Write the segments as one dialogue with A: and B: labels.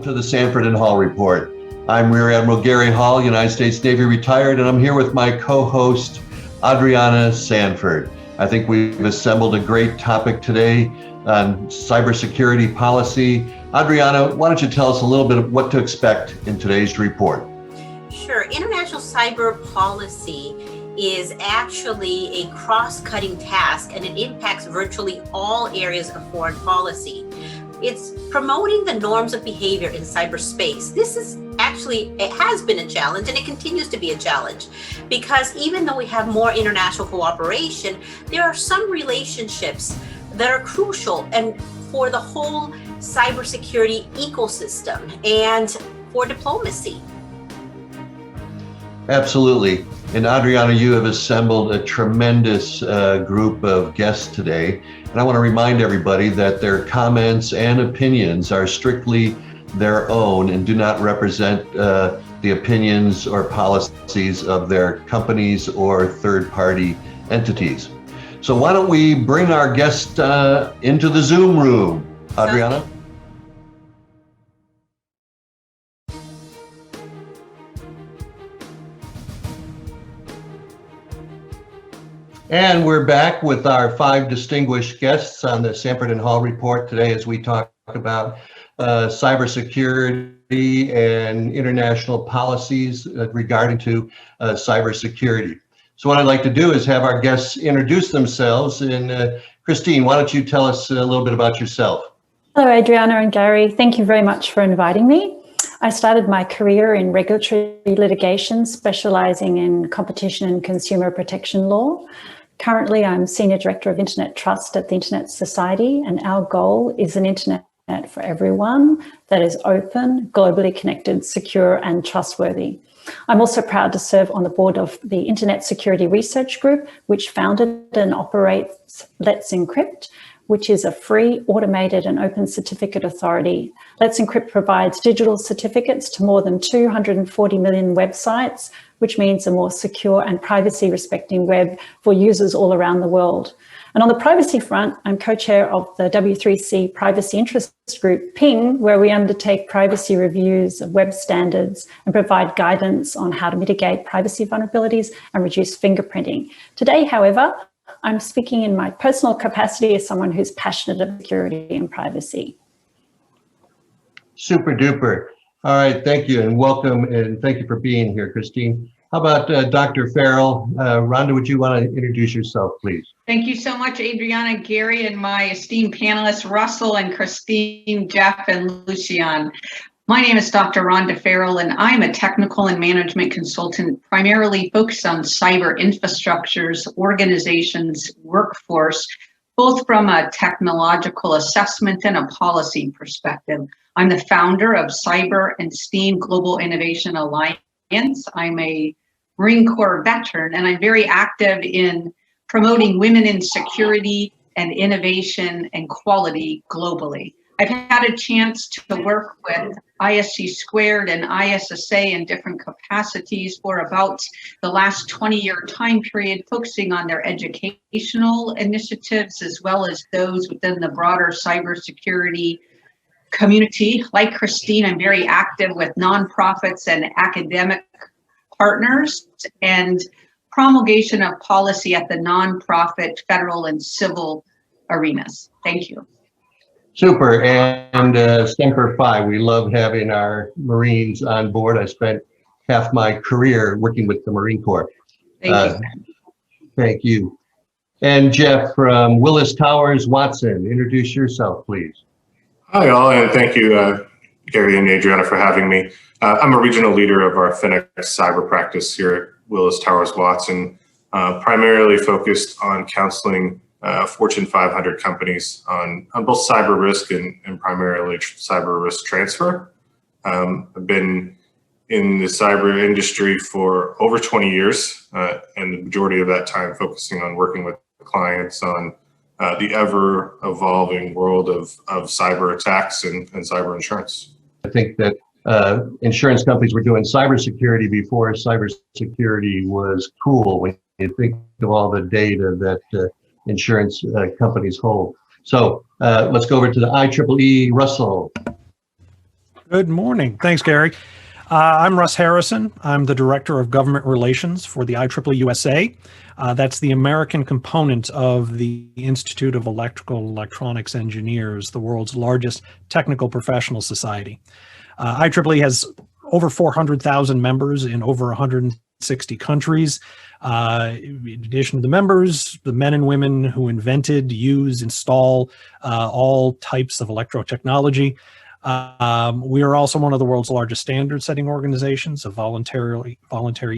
A: to the Sanford and Hall Report. I'm Rear Admiral Garry Hall, United States Navy retired, and I'm here with my co-host, Adriana Sanford. I think we've assembled a great topic today on cybersecurity policy. Adriana, why don't you tell us a little bit of what to expect in today's report?
B: Sure. International cyber policy is actually a cross-cutting task, and it impacts virtually all areas of foreign policy. It's promoting the norms of behavior in cyberspace. This is actually, it has been a challenge, and it continues to be a challenge, because even though we have more international cooperation, there are some relationships that are crucial and for the whole cybersecurity ecosystem and for diplomacy.
A: Absolutely. And Adriana, you have assembled a tremendous group of guests today. And I want to remind everybody that their comments and opinions are strictly their own and do not represent the opinions or policies of their companies or third-party entities. So why don't we bring our guest into the Zoom room, Adriana? And we're back with our 5 distinguished guests on the Sanford and Hall Report today as we talk about cybersecurity and international policies regarding to cybersecurity. So what I'd like to do is have our guests introduce themselves. And Christine, why don't you tell us a little bit about yourself?
C: Hello, Adriana and Garry. Thank you very much for inviting me. I started my career in regulatory litigation, specializing in competition and consumer protection law. Currently, I'm Senior Director of Internet Trust at the Internet Society, and our goal is an internet for everyone that is open, globally connected, secure, and trustworthy. I'm also proud to serve on the board of the Internet Security Research Group, which founded and operates Let's Encrypt, which is a free, automated, and open certificate authority. Let's Encrypt provides digital certificates to more than 240 million websites, which means a more secure and privacy-respecting web for users all around the world. And on the privacy front, I'm co-chair of the W3C Privacy Interest Group, PING, where we undertake privacy reviews of web standards and provide guidance on how to mitigate privacy vulnerabilities and reduce fingerprinting. Today, however, I'm speaking in my personal capacity as someone who's passionate about security and privacy.
A: Super duper. All right, thank you and welcome, and thank you for being here, Christine. How about Dr. Farrell? Rhonda, would you want to introduce yourself, please?
D: Thank you so much, Adriana, Garry, and my esteemed panelists, Russell and Christine, Jeff and Lucian. My name is Dr. Rhonda Farrell, and I'm a technical and management consultant primarily focused on cyber infrastructures, organizations, workforce, both from a technological assessment and a policy perspective. I'm the founder of Cyber and STEAM Global Innovation Alliance. I'm a Marine Corps veteran, and I'm very active in promoting women in security and innovation and quality globally. I've had a chance to work with ISC Squared and ISSA in different capacities for about the last 20-year time period, focusing on their educational initiatives as well as those within the broader cybersecurity community. Like Christine, I'm very active with nonprofits and academic partners and promulgation of policy at the nonprofit, federal, and civil arenas. Thank you.
A: Super, and Semper Fi, we love having our Marines on board. I spent half my career working with the Marine Corps.
D: Thank you.
A: Thank you. And Jeff from Willis Towers Watson, introduce yourself, please.
E: Hi all, and thank you, Garry and Adriana, for having me. I'm a regional leader of our FinX cyber practice here at Willis Towers Watson, primarily focused on counseling Fortune 500 companies on both cyber risk and primarily cyber risk transfer. I've been in the cyber industry for over 20 years, and the majority of that time focusing on working with clients on the ever-evolving world of cyber attacks and cyber insurance.
A: I think that insurance companies were doing cybersecurity before cybersecurity was cool, when you think of all the data that insurance companies hold. So let's go over to the IEEE. Russell.
F: Good morning. Thanks, Gary. I'm Russ Harrison. I'm the Director of Government Relations for the IEEE USA. That's the American component of the Institute of Electrical and Electronics Engineers, the world's largest technical professional society. IEEE has over 400,000 members in over 160 countries. In addition to the members, the men and women who invented, use, install all types of electrotechnology. We are also one of the world's largest standard setting organizations, a voluntary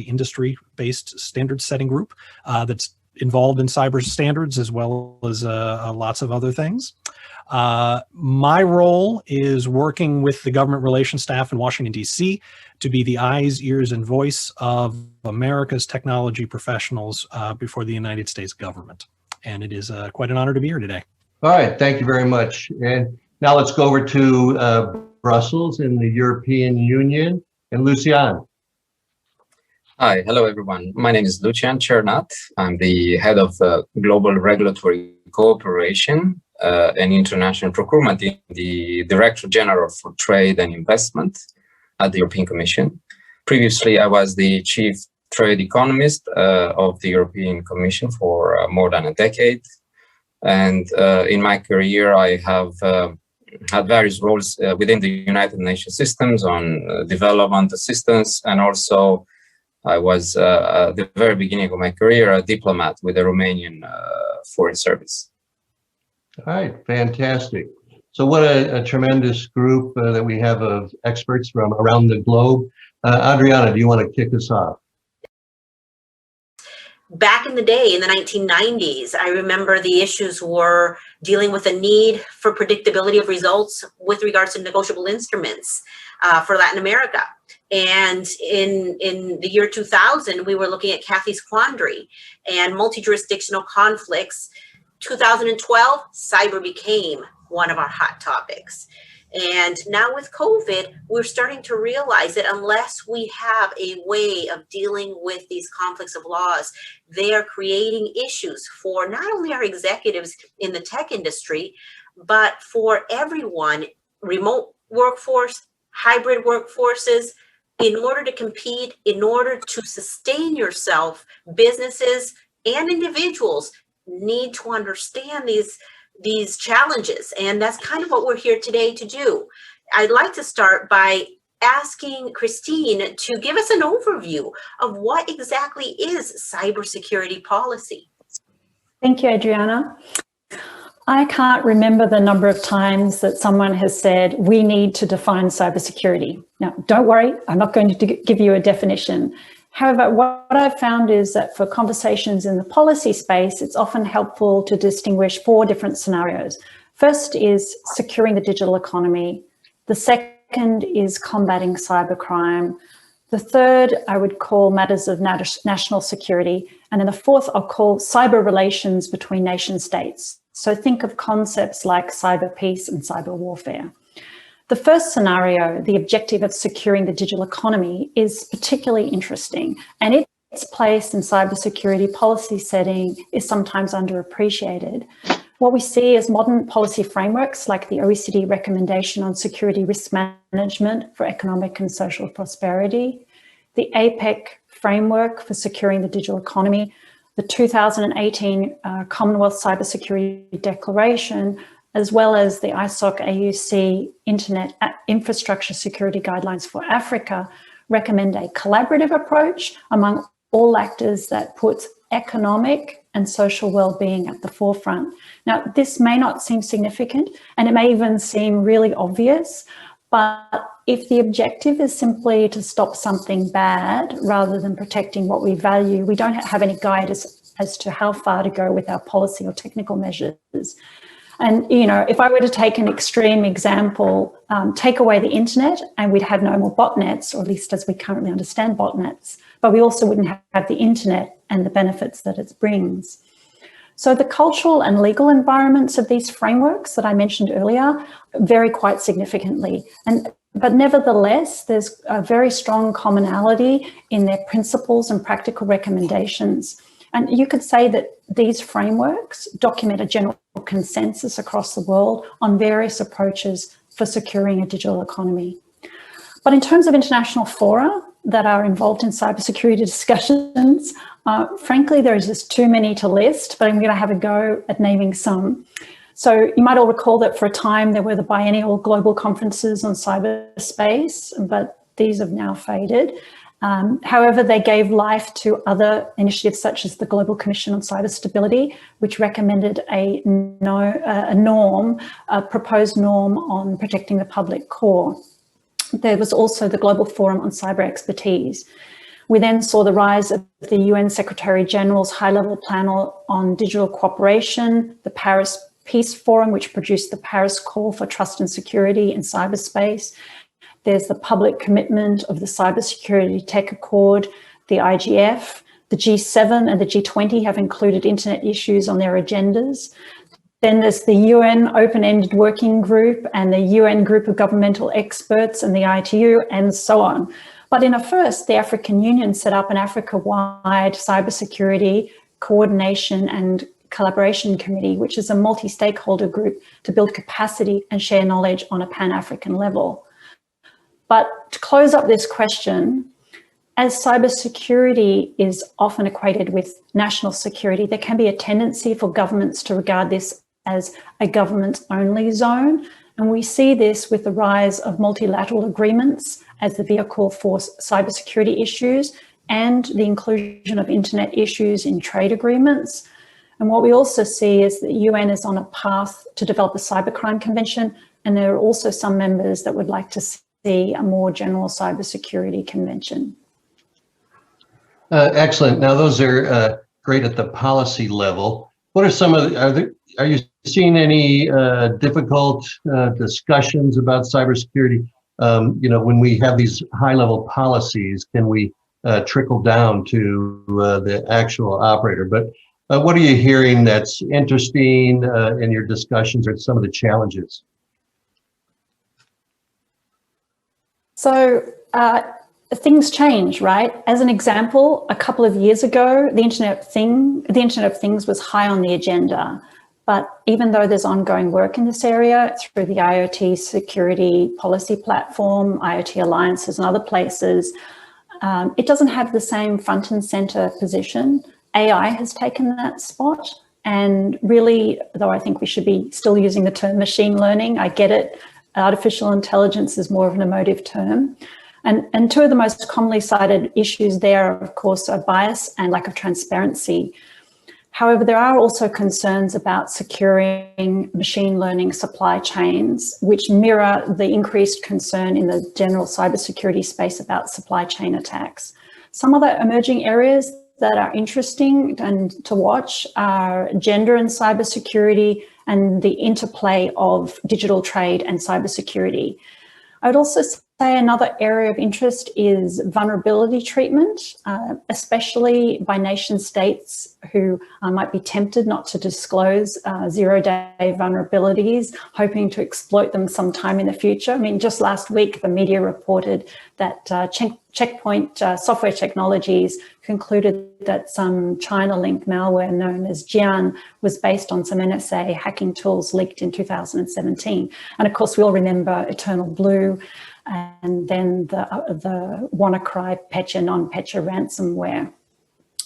F: industry-based standard setting group that's involved in cyber standards as well as lots of other things. My role is working with the government relations staff in Washington, D.C. to be the eyes, ears, and voice of America's technology professionals before the United States government. And it is quite an honor to be here today.
A: All right, thank you very much. And now let's go over to Brussels in the European Union and Lucian.
G: Hi, hello everyone. My name is Lucian Chernat. I'm the head of Global Regulatory Cooperation and International Procurement in the Director General for Trade and Investment at the European Commission. Previously, I was the Chief Trade Economist of the European Commission for more than a decade. And in my career, I have had various roles within the United Nations systems on development assistance, and also I was at the very beginning of my career a diplomat with the Romanian Foreign Service.
A: All right, fantastic. So what a tremendous group that we have of experts from around the globe. Adriana, do you want to kick us off?
B: Back in the day, in the 1990s, I remember the issues were dealing with a need for predictability of results with regards to negotiable instruments for Latin America. And in the year 2000, we were looking at Kathy's quandary and multi-jurisdictional conflicts. 2012, cyber became one of our hot topics. And now with COVID, we're starting to realize that unless we have a way of dealing with these conflicts of laws, they are creating issues for not only our executives in the tech industry, but for everyone, remote workforce, hybrid workforces. In order to compete, in order to sustain yourself, businesses and individuals need to understand these challenges, and that's kind of what we're here today to do. I'd like to start by asking Christine to give us an overview of what exactly is cybersecurity policy.
C: Thank you, Adriana. I can't remember the number of times that someone has said, we need to define cybersecurity. Now, don't worry, I'm not going to give you a definition. However, what I've found is that for conversations in the policy space, it's often helpful to distinguish 4 different scenarios. First is securing the digital economy. The second is combating cybercrime. The third, I would call matters of national security. And then the fourth, I'll call cyber relations between nation states. So think of concepts like cyber peace and cyber warfare. The first scenario, the objective of securing the digital economy, is particularly interesting, and its place in cybersecurity policy setting is sometimes underappreciated. What we see is modern policy frameworks like the OECD recommendation on security risk management for economic and social prosperity, the APEC framework for securing the digital economy, the 2018 Commonwealth Cybersecurity Declaration, as well as the ISOC AUC Internet Infrastructure Security Guidelines for Africa, recommend a collaborative approach among all actors that puts economic and social well-being at the forefront. Now, this may not seem significant, and it may even seem really obvious, but if the objective is simply to stop something bad rather than protecting what we value, we don't have any guide as to how far to go with our policy or technical measures. And, you know, if I were to take an extreme example, take away the internet and we'd have no more botnets, or at least as we currently understand botnets, but we also wouldn't have the internet and the benefits that it brings. So the cultural and legal environments of these frameworks that I mentioned earlier vary quite significantly. But nevertheless, there's a very strong commonality in their principles and practical recommendations. And you could say that these frameworks document a general consensus across the world on various approaches for securing a digital economy. But in terms of international fora that are involved in cybersecurity discussions, frankly, there is just too many to list, but I'm going to have a go at naming some. So you might all recall that for a time there were the biennial global conferences on cyberspace, but these have now faded. However, they gave life to other initiatives such as the Global Commission on Cyber Stability, which recommended a proposed norm on protecting the public core. There was also the Global Forum on Cyber Expertise. We then saw the rise of the UN Secretary General's high-level panel on digital cooperation, the Paris Peace Forum, which produced the Paris Call for Trust and Security in Cyberspace. There's the public commitment of the Cybersecurity Tech Accord, the IGF. The G7 and the G20 have included internet issues on their agendas. Then there's the UN Open-Ended Working Group and the UN Group of Governmental Experts and the ITU, and so on. But in a first, the African Union set up an Africa-wide cybersecurity coordination and collaboration committee, which is a multi-stakeholder group to build capacity and share knowledge on a Pan-African level. But to close up this question, as cybersecurity is often equated with national security, there can be a tendency for governments to regard this as a government-only zone. And we see this with the rise of multilateral agreements as the vehicle for cybersecurity issues and the inclusion of internet issues in trade agreements. And what we also see is that the UN is on a path to develop a cybercrime convention, and there are also some members that would like to see a more general cybersecurity convention.
A: Excellent. Now, those are great at the policy level. What are some of the, are you seeing any difficult discussions about cybersecurity? You know, when we have these high-level policies, can we trickle down to the actual operator? But what are you hearing that's interesting in your discussions, or some of the challenges?
C: So things change, right? As an example, a couple of years ago, the Internet of Things was high on the agenda. But even though there's ongoing work in this area through the IoT Security Policy Platform, IoT Alliances and other places, it doesn't have the same front and center position. AI has taken that spot. And really, though I think we should be still using the term machine learning, I get it, artificial intelligence is more of an emotive term. And two of the most commonly cited issues there, of course, are bias and lack of transparency. However, there are also concerns about securing machine learning supply chains, which mirror the increased concern in the general cybersecurity space about supply chain attacks. Some other emerging areas that are interesting and to watch are gender and cybersecurity and the interplay of digital trade and cybersecurity. I would also say another area of interest is vulnerability treatment, especially by nation states who might be tempted not to disclose zero-day vulnerabilities, hoping to exploit them sometime in the future. I mean, just last week, the media reported that Checkpoint Software Technologies concluded that some China-linked malware known as Jian was based on some NSA hacking tools leaked in 2017. And of course, we all remember Eternal Blue, and then the WannaCry Petya non-Petya ransomware.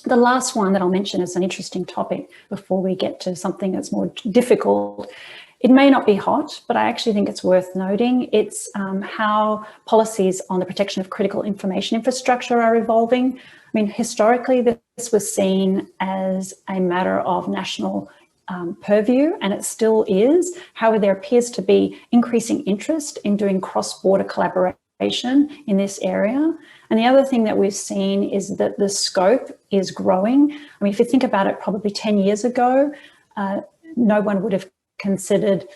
C: The last one that I'll mention is an interesting topic before we get to something that's more difficult. It may not be hot, but I actually think it's worth noting. It's how policies on the protection of critical information infrastructure are evolving. I mean, historically, this was seen as a matter of national purview, and it still is. However, there appears to be increasing interest in doing cross-border collaboration in this area. And the other thing that we've seen is that the scope is growing. I mean, if you think about it, probably 10 years ago, no one would have considered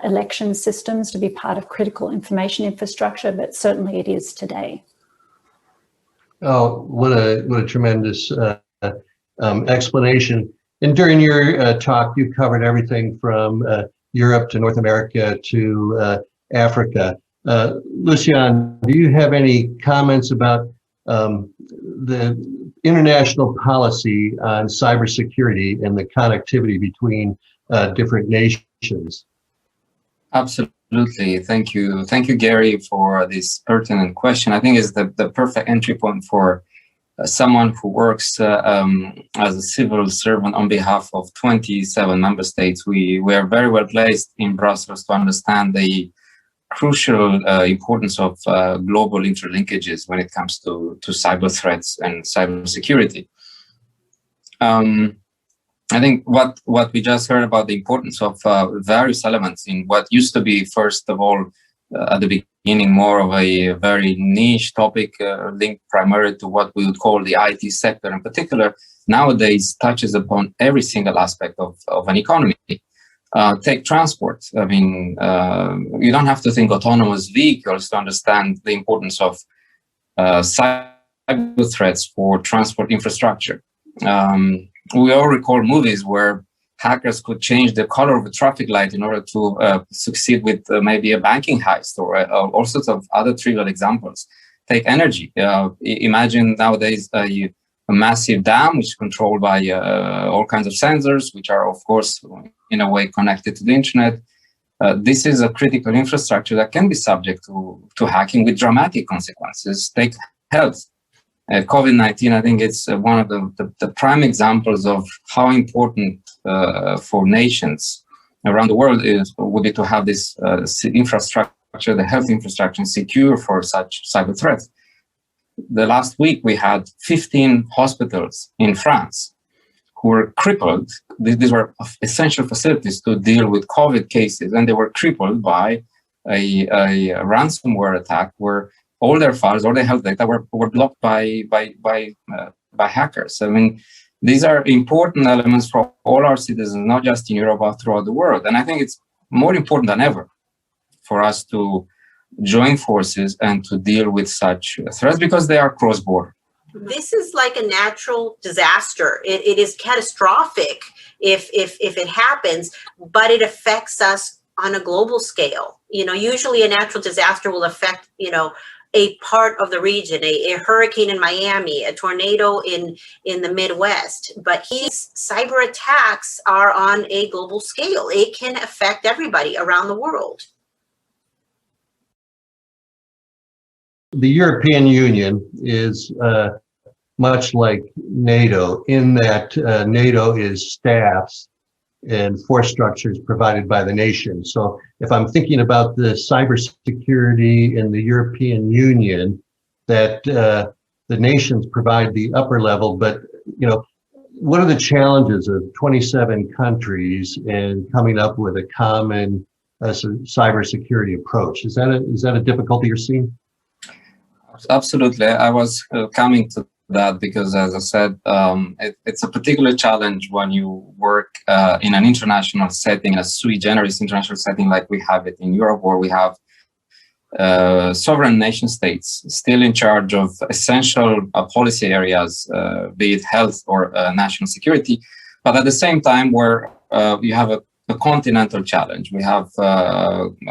C: election systems to be part of critical information infrastructure, but certainly it is today.
A: Oh, what a tremendous explanation. And during your talk, you covered everything from Europe to North America to Africa. Lucian, do you have any comments about the international policy on cybersecurity and the connectivity between different nations?
G: Absolutely. Absolutely. Thank you, Garry, for this pertinent question. I think it's the perfect entry point for someone who works as a civil servant on behalf of 27 member states. We are very well placed in Brussels to understand the crucial importance of global interlinkages when it comes to cyber threats and cybersecurity. I think what we just heard about the importance of various elements in what used to be, first of all, at the beginning, more of a very niche topic linked primarily to what we would call the IT sector in particular, nowadays touches upon every single aspect of an economy. Take transport. I mean, you don't have to think autonomous vehicles to understand the importance of cyber threats for transport infrastructure. We all recall movies where hackers could change the color of a traffic light in order to succeed with maybe a banking heist or all sorts of other trivial examples. Take energy. Imagine nowadays a massive dam which is controlled by all kinds of sensors, which are, of course, in a way connected to the internet. This is a critical infrastructure that can be subject to hacking with dramatic consequences. Take health. COVID-19, I think it's one of the prime examples of how important for nations around the world would be to have this infrastructure, the health infrastructure, secure for such cyber threats. The last week we had 15 hospitals in France who were crippled. These were essential facilities to deal with COVID cases, and they were crippled by a ransomware attack where all their files, all their health data were blocked by hackers. I mean, these are important elements for all our citizens, not just in Europe, but throughout the world. And I think it's more important than ever for us to join forces and to deal with such threats because they are cross-border.
B: This is like a natural disaster. It is catastrophic if it happens, but it affects us on a global scale. Usually a natural disaster will affect, a part of the region, a hurricane in Miami, a tornado in the Midwest. But these cyber attacks are on a global scale. It can affect everybody around the world.
A: The European Union is much like NATO in that NATO is staffs and force structures provided by the nation. So if I'm thinking about the cybersecurity in the European Union, that the nations provide the upper level, but what are the challenges of 27 countries and coming up with a common cybersecurity approach? Is that a difficulty you're seeing?
G: Absolutely. I was coming to that because, as I said, it's a particular challenge when you work in an international setting, a sui generis international setting like we have it in Europe, where we have sovereign nation states still in charge of essential policy areas, be it health or national security, but at the same time where you have a continental challenge. We have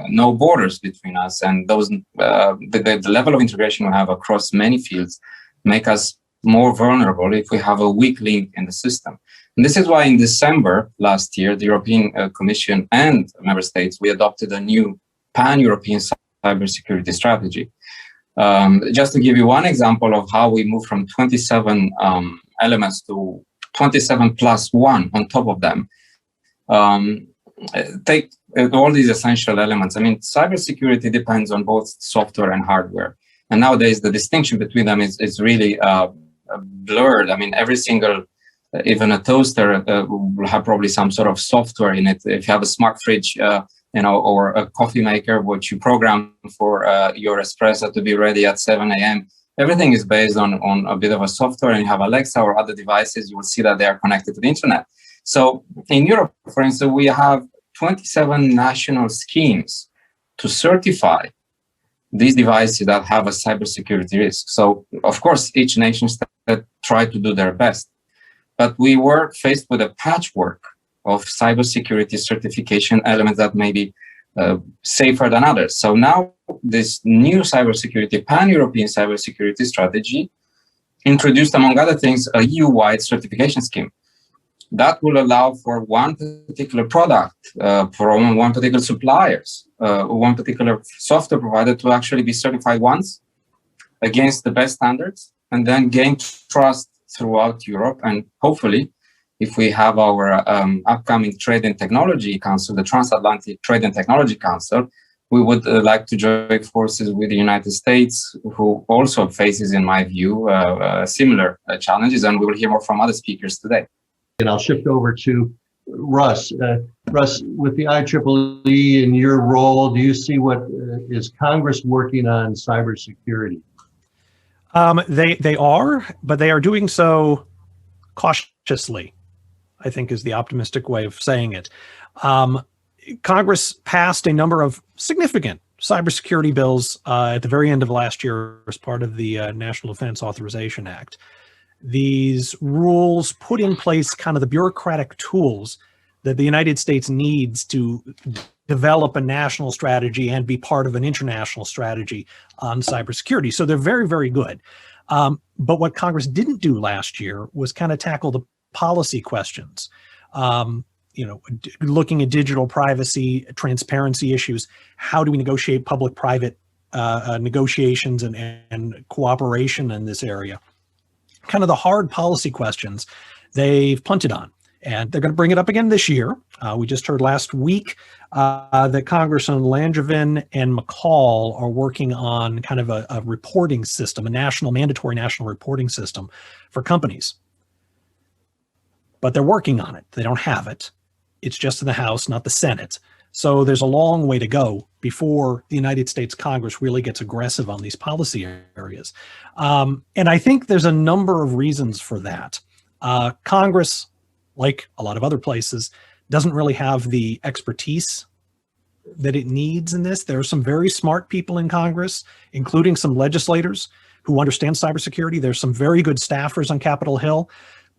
G: no borders between us, and those the level of integration we have across many fields make us more vulnerable if we have a weak link in the system. And this is why in December last year, the European Commission and member states, we adopted a new pan-European cybersecurity strategy. Just to give you one example of how we move from 27 elements to 27 plus one on top of them. Take all these essential elements. I mean, cybersecurity depends on both software and hardware. And nowadays, the distinction between them is really blurred. I mean, every single, even a toaster will have probably some sort of software in it. If you have a smart fridge, or a coffee maker, which you program for your espresso to be ready at 7 a.m., everything is based on a bit of a software. And you have Alexa or other devices, you will see that they are connected to the internet. So in Europe, for instance, we have 27 national schemes to certify these devices that have a cybersecurity risk. So, of course, each nation state try to do their best. But we were faced with a patchwork of cybersecurity certification elements that may be safer than others. So now this new cybersecurity, pan-European cybersecurity strategy introduced, among other things, a EU-wide certification scheme. that will allow for one particular product from one particular suppliers, one particular software provider to actually be certified once against the best standards, and then gain trust throughout Europe. And hopefully, if we have our upcoming Trade and Technology Council, the Transatlantic Trade and Technology Council, we would like to join forces with the United States, who also faces, in my view, similar challenges. And we will hear more from other speakers today.
A: And I'll shift over to Russ. Russ, with the IEEE in your role, do you see what is Congress working on cybersecurity?
F: They are, but they are doing so cautiously, I think is the optimistic way of saying it. Congress passed a number of significant cybersecurity bills at the very end of last year as part of the National Defense Authorization Act. These rules put in place kind of the bureaucratic tools that the United States needs to develop a national strategy and be part of an international strategy on cybersecurity. So they're very, very good. But what Congress didn't do last year was kind of tackle the policy questions. Looking at digital privacy, transparency issues. How do we negotiate public-private negotiations and cooperation in this area? Kind of the hard policy questions they've punted on, and they're going to bring it up again this year. We just heard last week that Congressman Langevin and McCall are working on kind of a reporting system, mandatory national reporting system for companies. But they're working on it. They don't have it. It's just in the House, not the Senate. So there's a long way to go before the United States Congress really gets aggressive on these policy areas. And I think there's a number of reasons for that. Congress, like a lot of other places, doesn't really have the expertise that it needs in this. There are some very smart people in Congress, including some legislators who understand cybersecurity. There's some very good staffers on Capitol Hill.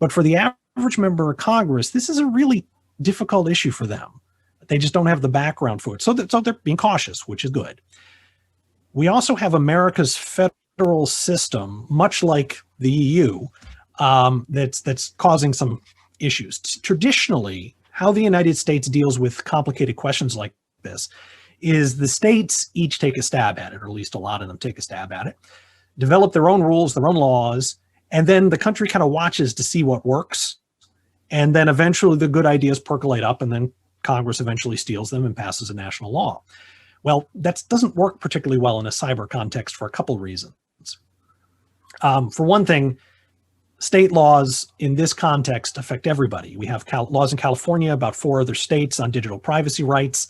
F: But for the average member of Congress, this is a really difficult issue for them. They just don't have the background for it. So they're being cautious, which is good. We also have America's federal system, much like the EU, that's causing some issues. Traditionally, how the United States deals with complicated questions like this is the states each take a stab at it, or at least a lot of them take a stab at it, develop their own rules, their own laws, and then the country kind of watches to see what works. And then eventually the good ideas percolate up, and then Congress eventually steals them and passes a national law. Well, that doesn't work particularly well in a cyber context for a couple of reasons. For one thing, state laws in this context affect everybody. We have laws in California, about 4 other states on digital privacy rights.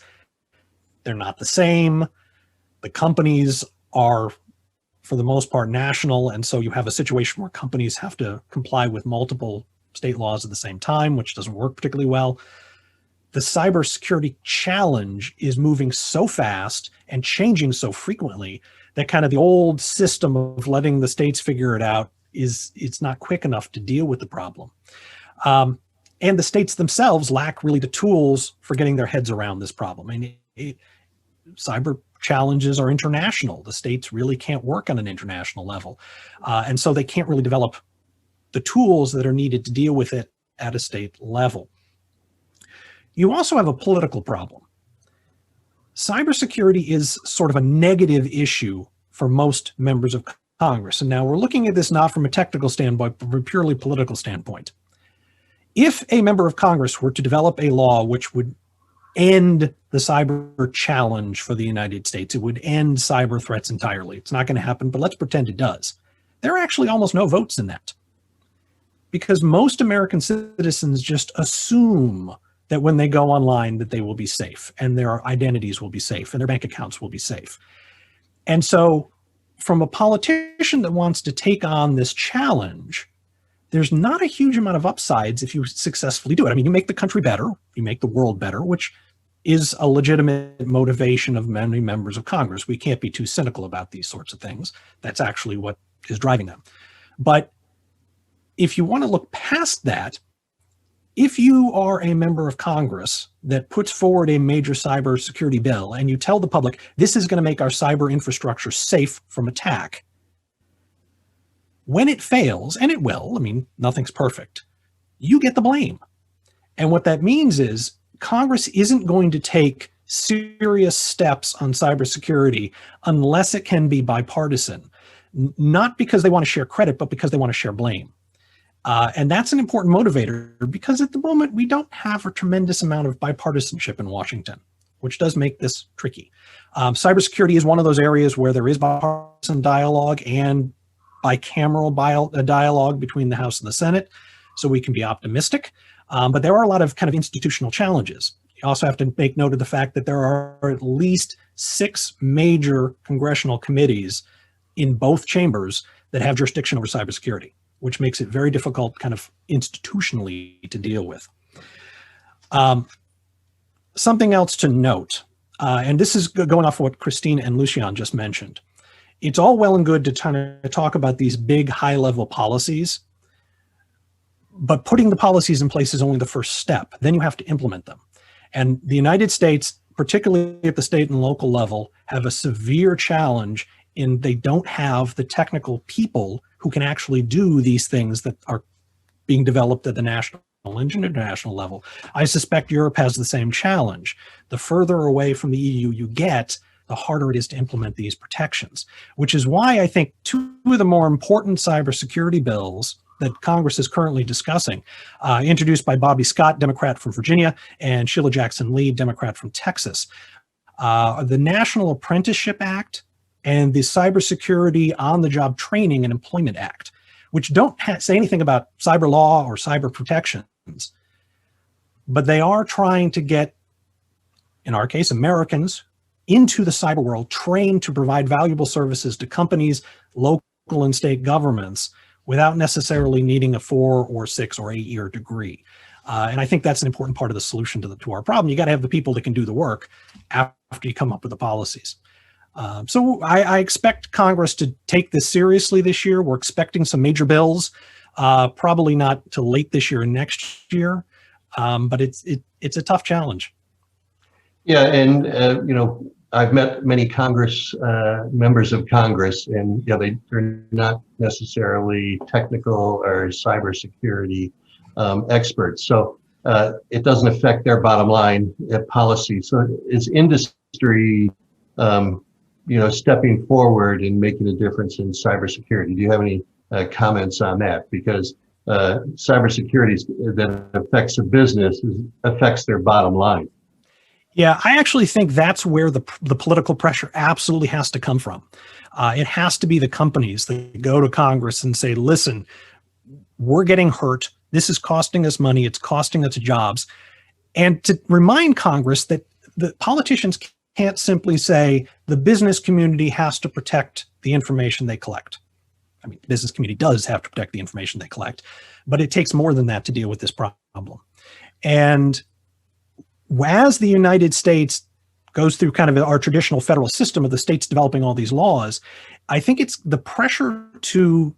F: They're not the same. The companies are, for the most part, national, and so you have a situation where companies have to comply with multiple state laws at the same time, which doesn't work particularly well. The cybersecurity challenge is moving so fast and changing so frequently that kind of the old system of letting the states figure it out it's not quick enough to deal with the problem. And the states themselves lack really the tools for getting their heads around this problem. I mean, cyber challenges are international. The states really can't work on an international level. And so they can't really develop the tools that are needed to deal with it at a state level. You also have a political problem. Cybersecurity is sort of a negative issue for most members of Congress. And now we're looking at this not from a technical standpoint, but from a purely political standpoint. If a member of Congress were to develop a law which would end the cyber challenge for the United States, it would end cyber threats entirely. It's not going to happen, but let's pretend it does. There are actually almost no votes in that, because most American citizens just assume that when they go online that they will be safe and their identities will be safe and their bank accounts will be safe. And so from a politician that wants to take on this challenge, there's not a huge amount of upsides if you successfully do it. I mean, you make the country better, you make the world better, which is a legitimate motivation of many members of Congress. We can't be too cynical about these sorts of things. That's actually what is driving them. But if you want to look past that, if you are a member of Congress that puts forward a major cybersecurity bill and you tell the public, this is going to make our cyber infrastructure safe from attack, when it fails, and it will, I mean, nothing's perfect, you get the blame. And what that means is Congress isn't going to take serious steps on cybersecurity unless it can be bipartisan, not because they want to share credit, but because they want to share blame. And that's an important motivator because at the moment we don't have a tremendous amount of bipartisanship in Washington, which does make this tricky. Cybersecurity is one of those areas where there is bipartisan dialogue and bicameral dialogue between the House and the Senate, so we can be optimistic. But there are a lot of kind of institutional challenges. You also have to make note of the fact that there are at least 6 major congressional committees in both chambers that have jurisdiction over cybersecurity, which makes it very difficult kind of institutionally to deal with. Something else to note, and this is going off of what Christine and Lucian just mentioned. It's all well and good to kind of talk about these big high-level policies, but putting the policies in place is only the first step. Then you have to implement them. And the United States, particularly at the state and local level, have a severe challenge in they don't have the technical people who can actually do these things that are being developed at the national and international level. I suspect Europe has the same challenge. The further away from the EU you get, the harder it is to implement these protections, which is why I think 2 of the more important cybersecurity bills that Congress is currently discussing, introduced by Bobby Scott, Democrat from Virginia, and Sheila Jackson Lee, Democrat from Texas, the National Apprenticeship Act and the Cybersecurity on-the-Job Training and Employment Act, which don't say anything about cyber law or cyber protections, but they are trying to get, in our case, Americans into the cyber world, trained to provide valuable services to companies, local and state governments, without necessarily needing a 4 or 6 or 8 year degree. And I think that's an important part of the solution to our problem. You got to have the people that can do the work after you come up with the policies. So I expect Congress to take this seriously this year. We're expecting some major bills, probably not till late this year and next year, but it's a tough challenge.
A: Yeah, and you know, I've met many members of Congress, and they're not necessarily technical or cybersecurity experts. So it doesn't affect their bottom line policy. So is industry, stepping forward and making a difference in cybersecurity? Do you have any comments on that? Because cybersecurity that affects a business affects their bottom line.
F: Yeah, I actually think that's where the political pressure absolutely has to come from. It has to be the companies that go to Congress and say, listen, we're getting hurt. This is costing us money. It's costing us jobs. And to remind Congress that the politicians can't simply say the business community has to protect the information they collect. I mean, the business community does have to protect the information they collect, but it takes more than that to deal with this problem. And as the United States goes through kind of our traditional federal system of the states developing all these laws, I think it's the pressure to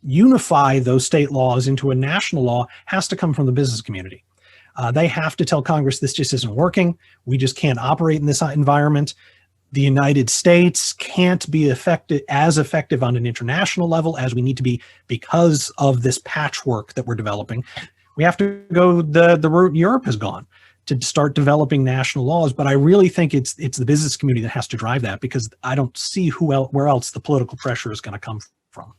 F: unify those state laws into a national law has to come from the business community. They have to tell Congress this just isn't working. We just can't operate in this environment. The United States can't be as effective on an international level as we need to be because of this patchwork that we're developing. We have to go the route Europe has gone to start developing national laws. But I really think it's the business community that has to drive that, because I don't see where else the political pressure is going to come from.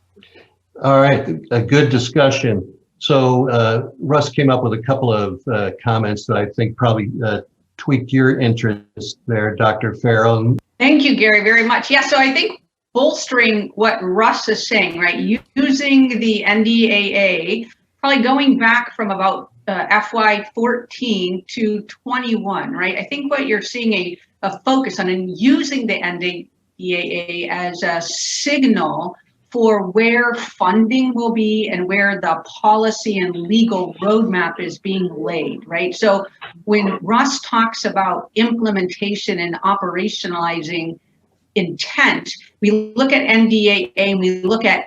A: All right, a good discussion. So Russ came up with a couple of comments that I think probably tweaked your interest there, Dr. Farrell.
D: Thank you, Garry, very much. Yeah, so I think bolstering what Russ is saying, right, using the NDAA, probably going back from about FY14 to 21, right? I think what you're seeing a focus on and using the NDAA as a signal for where funding will be and where the policy and legal roadmap is being laid, right? So when Russ talks about implementation and operationalizing intent, we look at NDAA and we look at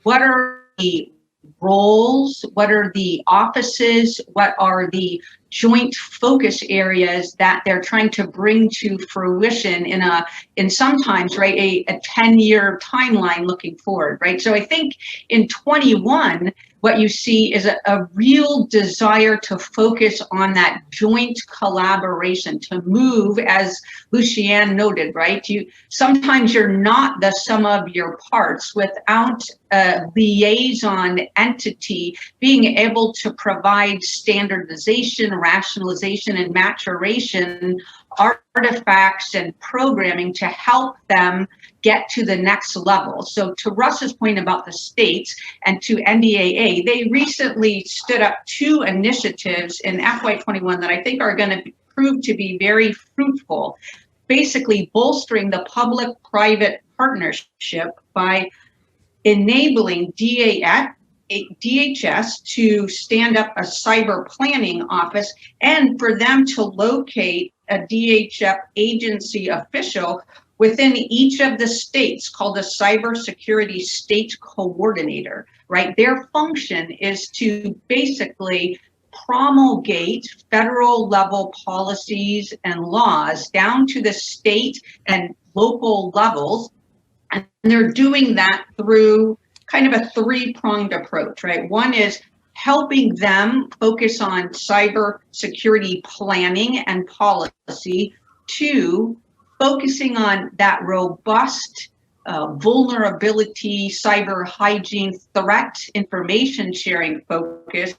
D: what are the roles, what are the offices, what are the joint focus areas that they're trying to bring to fruition in sometimes, right, a 10-year timeline looking forward, right? So I think in 21, what you see is a real desire to focus on that joint collaboration, to move, as Lucian noted, right? Sometimes you're not the sum of your parts. Without a liaison entity being able to provide standardization, rationalization, and maturation artifacts and programming to help them get to the next level. So to Russ's point about the states and to NDAA, they recently stood up 2 initiatives in FY21 that I think are going to prove to be very fruitful, basically bolstering the public-private partnership by enabling DHS to stand up a cyber planning office and for them to locate a DHS agency official within each of the states called a cybersecurity state coordinator, right? Their function is to basically promulgate federal level policies and laws down to the state and local levels. And they're doing that through kind of a 3-pronged approach, right? One is helping them focus on cyber security planning and policy. 2, focusing on that robust vulnerability, cyber hygiene, threat information sharing focus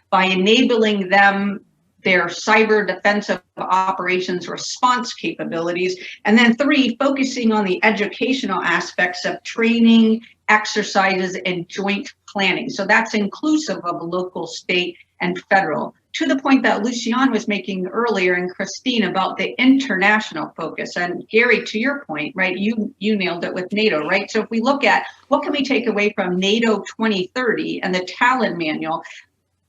D: by enabling them their cyber defensive operations response capabilities. And then 3, focusing on the educational aspects of training, exercises, and joint planning. So that's inclusive of local, state, and federal. To the point that Lucian was making earlier and Christine about the international focus. And Garry, to your point, right, you nailed it with NATO, right? So if we look at what can we take away from NATO 2030 and the Talon Manual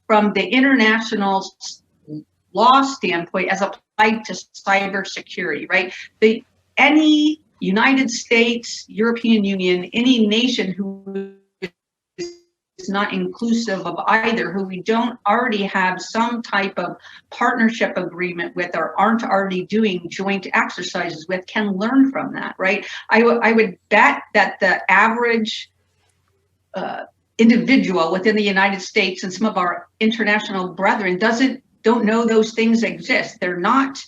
D: from the international law standpoint as applied to cybersecurity, right? Any United States, European Union, any nation who is not inclusive of either, who we don't already have some type of partnership agreement with or aren't already doing joint exercises with, can learn from that, right? I would bet that the average individual within the United States and some of our international brethren don't know those things exist. They're not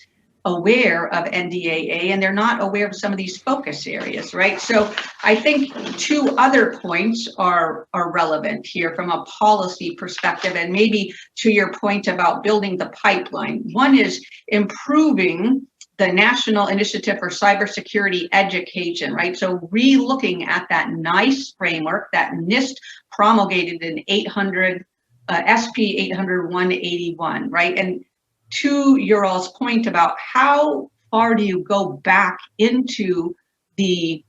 D: aware of NDAA and they're not aware of some of these focus areas, right? So I think 2 other points are relevant here from a policy perspective, and maybe to your point about building the pipeline. One is improving the National Initiative for Cybersecurity Education, right? So re-looking at that NICE framework that NIST promulgated in SP 800-181, right? And to your all's point about how far do you go back into the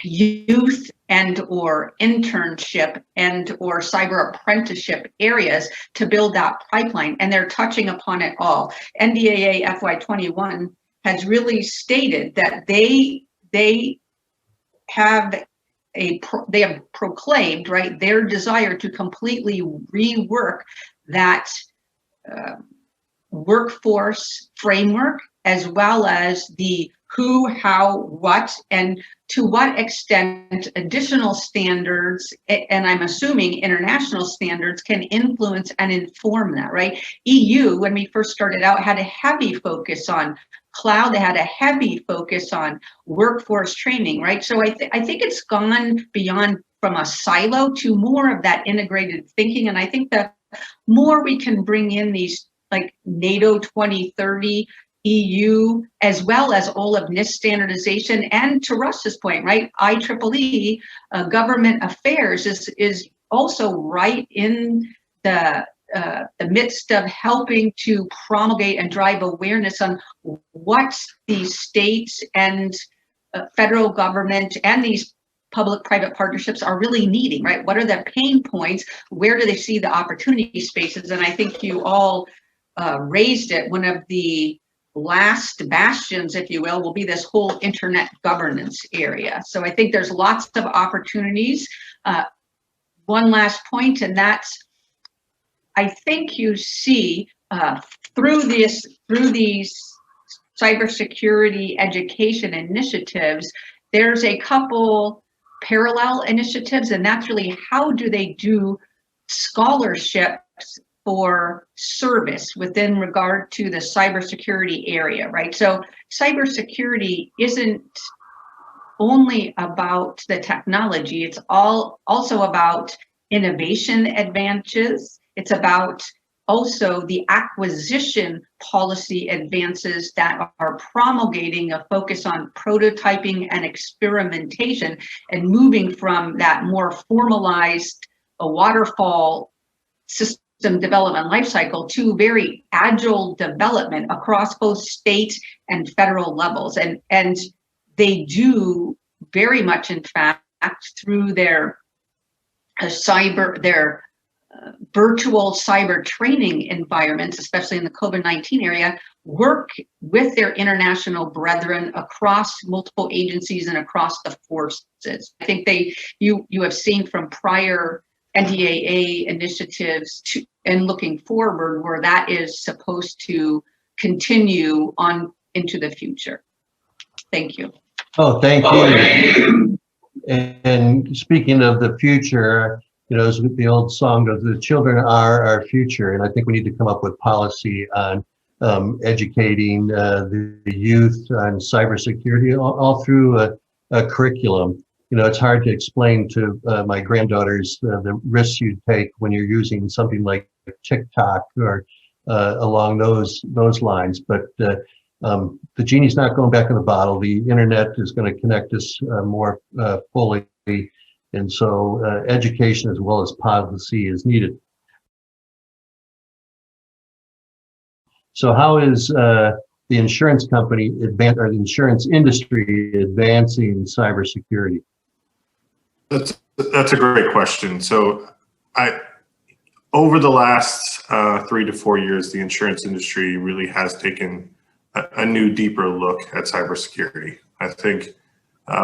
D: youth and or internship and or cyber apprenticeship areas to build that pipeline, and they're touching upon it all. NDAA FY21 has really stated that they have proclaimed, right, their desire to completely rework that workforce framework, as well as the who, how, what, and to what extent additional standards, and I'm assuming international standards, can influence and inform that, right? EU, when we first started out, had a heavy focus on cloud. They had a heavy focus on workforce training, right? So I think it's gone beyond from a silo to more of that integrated thinking. And I think the more we can bring in these like NATO 2030, EU, as well as all of NIST standardization, and to Russ's point, right, IEEE government affairs is also right in the midst of helping to promulgate and drive awareness on what these states and federal government and these public-private partnerships are really needing, right? What are the pain points? Where do they see the opportunity spaces? And I think you all raised it. One of the last bastions, if you will be this whole internet governance area. So I think there's lots of opportunities. One last point, and that's, I think you see through these cybersecurity education initiatives, there's a couple parallel initiatives, and that's really how do they do scholarships for service within regard to the cybersecurity area, right? So cybersecurity isn't only about the technology, it's also about innovation advances. It's about also the acquisition policy advances that are promulgating a focus on prototyping and experimentation and moving from that more formalized waterfall system development lifecycle to very agile development across both state and federal levels. And they do very much, in fact, through their virtual cyber training environments, especially in the COVID-19 area, work with their international brethren across multiple agencies and across the forces. I think you have seen from prior NDAA initiatives and looking forward where that is supposed to continue on into the future. Thank you.
A: Oh, thank you. And speaking of the future, as the old song goes, the children are our future. And I think we need to come up with policy on educating the youth on cybersecurity all through a curriculum. It's hard to explain to my granddaughters the risks you take when you're using something like TikTok or along those lines. But the genie's not going back in the bottle. The internet is going to connect us more fully. And so education as well as policy is needed. So how is the insurance company or the insurance industry advancing cybersecurity?
E: That's a great question. So over the last 3 to 4 years, the insurance industry really has taken a new, deeper look at cybersecurity. I think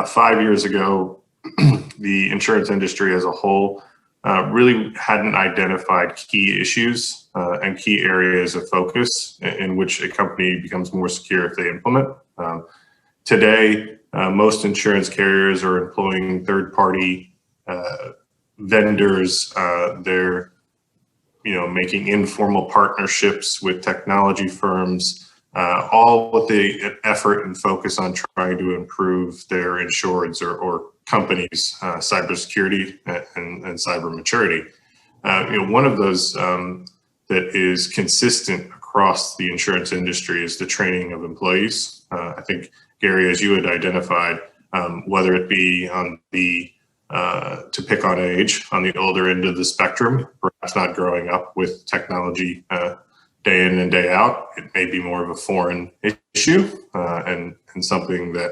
E: 5 years ago, the insurance industry as a whole really hadn't identified key issues and key areas of focus in which a company becomes more secure if they implement. Today, most insurance carriers are employing third-party vendors. They're making informal partnerships with technology firms, all with the effort and focus on trying to improve their insureds or companies' cybersecurity and cyber maturity. One of those that is consistent across the insurance industry is the training of employees. I think, Garry, as you had identified, whether it be on the, to pick on age, on the older end of the spectrum, perhaps not growing up with technology day in and day out, it may be more of a foreign issue and something that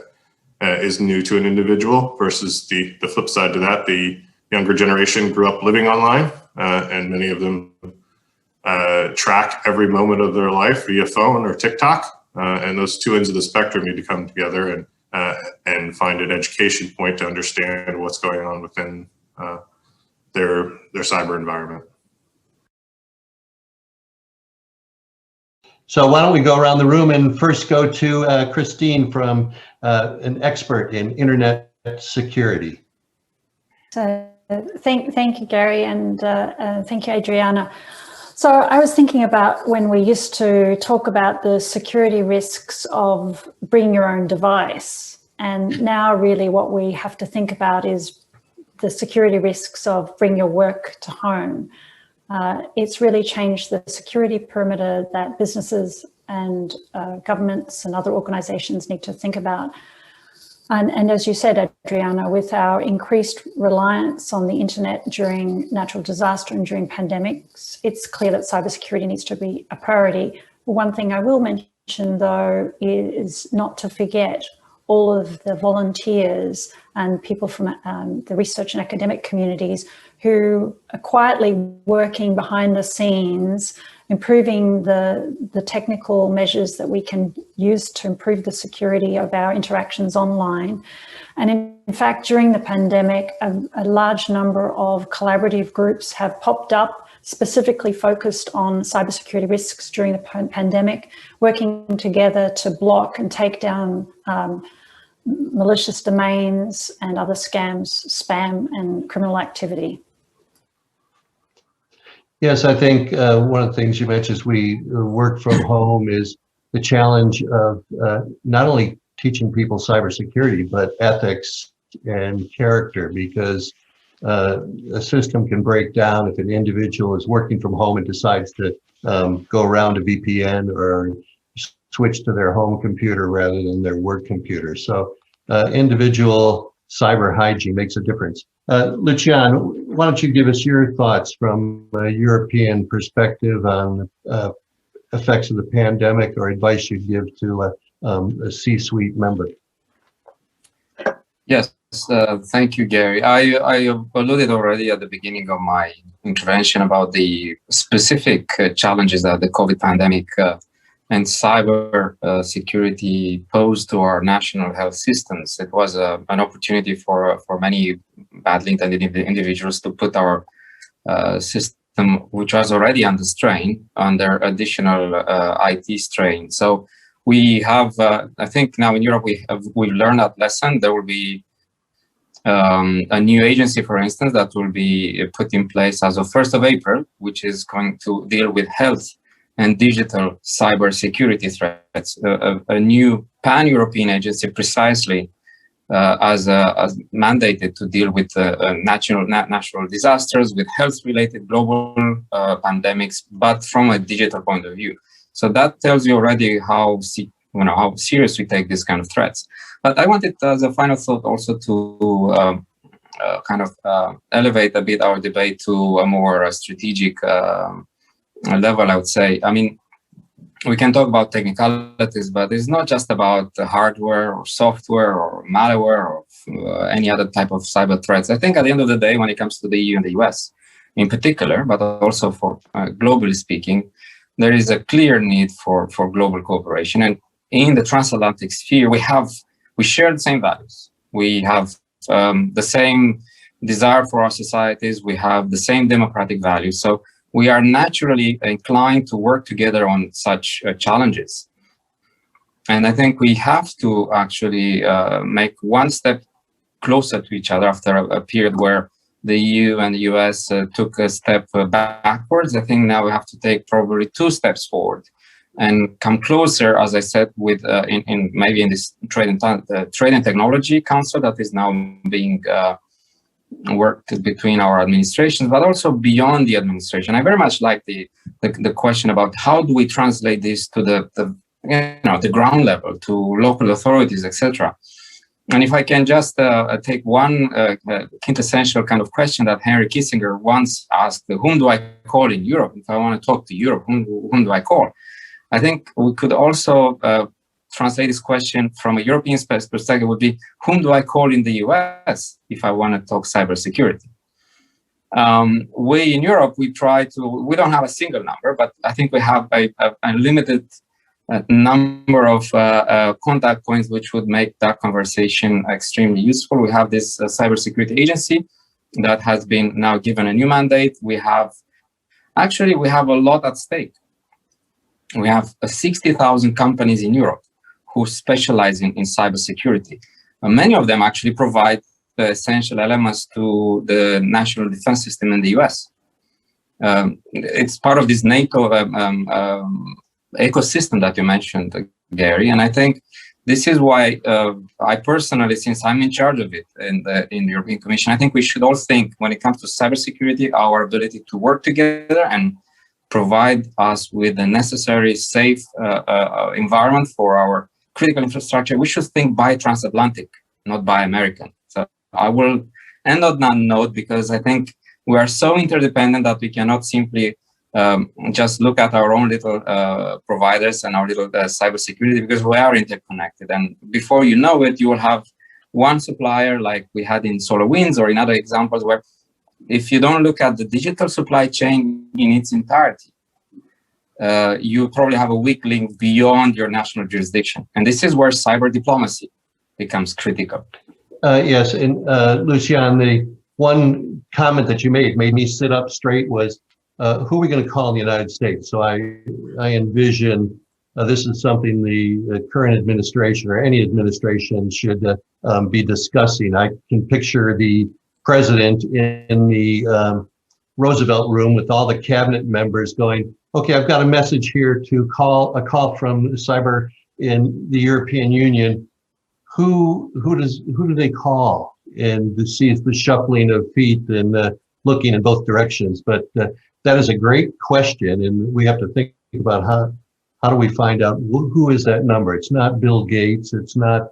E: is new to an individual versus the flip side to that. The younger generation grew up living online and many of them track every moment of their life via phone or TikTok. And those two ends of the spectrum need to come together and find an education point to understand what's going on within their cyber environment.
A: So why don't we go around the room and first go to Christine, from an expert in internet security.
C: So thank you, Garry, and thank you, Adriana. So I was thinking about when we used to talk about the security risks of bring your own device, and now really what we have to think about is the security risks of bring your work to home. It's really changed the security perimeter that businesses and governments and other organizations need to think about. And as you said, Adriana, with our increased reliance on the internet during natural disaster and during pandemics, it's clear that cybersecurity needs to be a priority. One thing I will mention, though, is not to forget all of the volunteers and people from the research and academic communities who are quietly working behind the scenes, improving the technical measures that we can use to improve the security of our interactions online. And in fact, during the pandemic, a large number of collaborative groups have popped up specifically focused on cybersecurity risks during the pandemic, working together to block and take down malicious domains and other scams, spam, and criminal activity.
A: Yes, I think one of the things you mentioned is we work from home is the challenge of not only teaching people cybersecurity, but ethics and character, because a system can break down if an individual is working from home and decides to go around a VPN or switch to their home computer rather than their work computer. So individual cyber hygiene makes a difference. Lucian, why don't you give us your thoughts from a European perspective on effects of the pandemic, or advice you'd give to a C-suite member?
G: Yes, thank you, Gary. I alluded already at the beginning of my intervention about the specific challenges that the COVID pandemic and cyber security posed to our national health systems. It was an opportunity for many badly intended individuals to put our system, which was already under strain, under additional IT strain. So we have, I think now in Europe, we've learned that lesson. There will be a new agency, for instance, that will be put in place as of 1st of April, which is going to deal with health and digital cyber security threats. A new pan-European agency precisely as mandated to deal with natural disasters, with health-related global pandemics, but from a digital point of view. So that tells you already how serious we take these kind of threats. But I wanted, as a final thought, also to elevate a bit our debate to a more strategic level, I would say. I mean, we can talk about technicalities, but it's not just about the hardware or software or malware or any other type of cyber threats. I think at the end of the day, when it comes to the EU and the US in particular, but also for globally speaking, there is a clear need for global cooperation. And in the transatlantic sphere, we share the same values. We have the same desire for our societies. We have the same democratic values. So we are naturally inclined to work together on such challenges. And I think we have to actually make one step closer to each other after a period where the EU and the US took a step backwards. I think now we have to take probably 2 steps forward and come closer, as I said, with maybe in this Trade and Technology Council that is now being worked between our administrations, but also beyond the administration. I very much like the question about how do we translate this to the ground level, to local authorities, etc. And if I can just take one quintessential kind of question that Henry Kissinger once asked, whom do I call in Europe? If I want to talk to Europe, whom do I call? I think we could also translate this question from a European perspective would be, whom do I call in the US if I want to talk cybersecurity? We in Europe, we don't have a single number, but I think we have a limited number of contact points which would make that conversation extremely useful. We have this cybersecurity agency that has been now given a new mandate. We have a lot at stake. We have 60,000 companies in Europe who specialize in cybersecurity. Many of them actually provide the essential elements to the national defense system in the US. It's part of this NATO ecosystem that you mentioned, Gary, and I think this is why I personally, since I'm in charge of it in the European Commission, I think we should all think when it comes to cybersecurity, our ability to work together and provide us with the necessary safe environment for our critical infrastructure. We should think by transatlantic, not by American. So I will end on that note because I think we are so interdependent that we cannot simply just look at our own little providers and our little cybersecurity, because we are interconnected. And before you know it, you will have one supplier like we had in SolarWinds or in other examples where if you don't look at the digital supply chain in its entirety, you probably have a weak link beyond your national jurisdiction. And this is where cyber diplomacy becomes critical.
A: Yes, and Lucian, the one comment that you made me sit up straight was who are we going to call in the United States? So I envision this is something the current administration or any administration should be discussing. I can picture the president in the Roosevelt room with all the cabinet members going, okay, I've got a message here to call a call from cyber in the European Union. Who do they call? And to see the shuffling of feet and looking in both directions. But that is a great question, and we have to think about how do we find out who is that number? It's not Bill Gates, it's not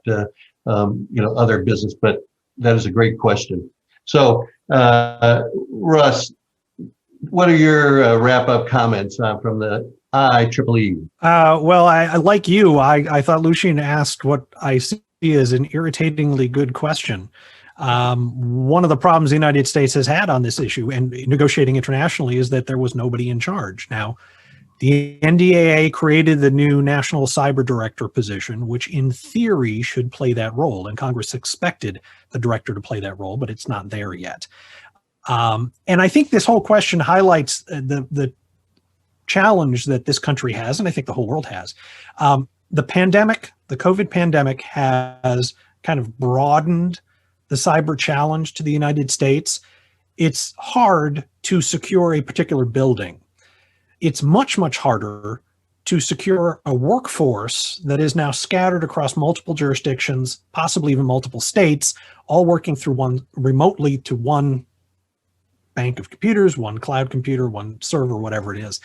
A: other business, but that is a great question. So Russ, what are your wrap-up comments from the IEEE?
F: Well, I like you. I thought Lucian asked what I see as an irritatingly good question. One of the problems the United States has had on this issue and negotiating internationally is that there was nobody in charge. Now, the NDAA created the new National Cyber Director position, which in theory should play that role. And Congress expected the director to play that role, but it's not there yet. And I think this whole question highlights the challenge that this country has, and I think the whole world has. The pandemic, the COVID pandemic, has kind of broadened the cyber challenge to the United States. It's hard to secure a particular building. It's much, much harder to secure a workforce that is now scattered across multiple jurisdictions, possibly even multiple states, all working through remotely to one bank of computers, one cloud computer, one server, whatever it is.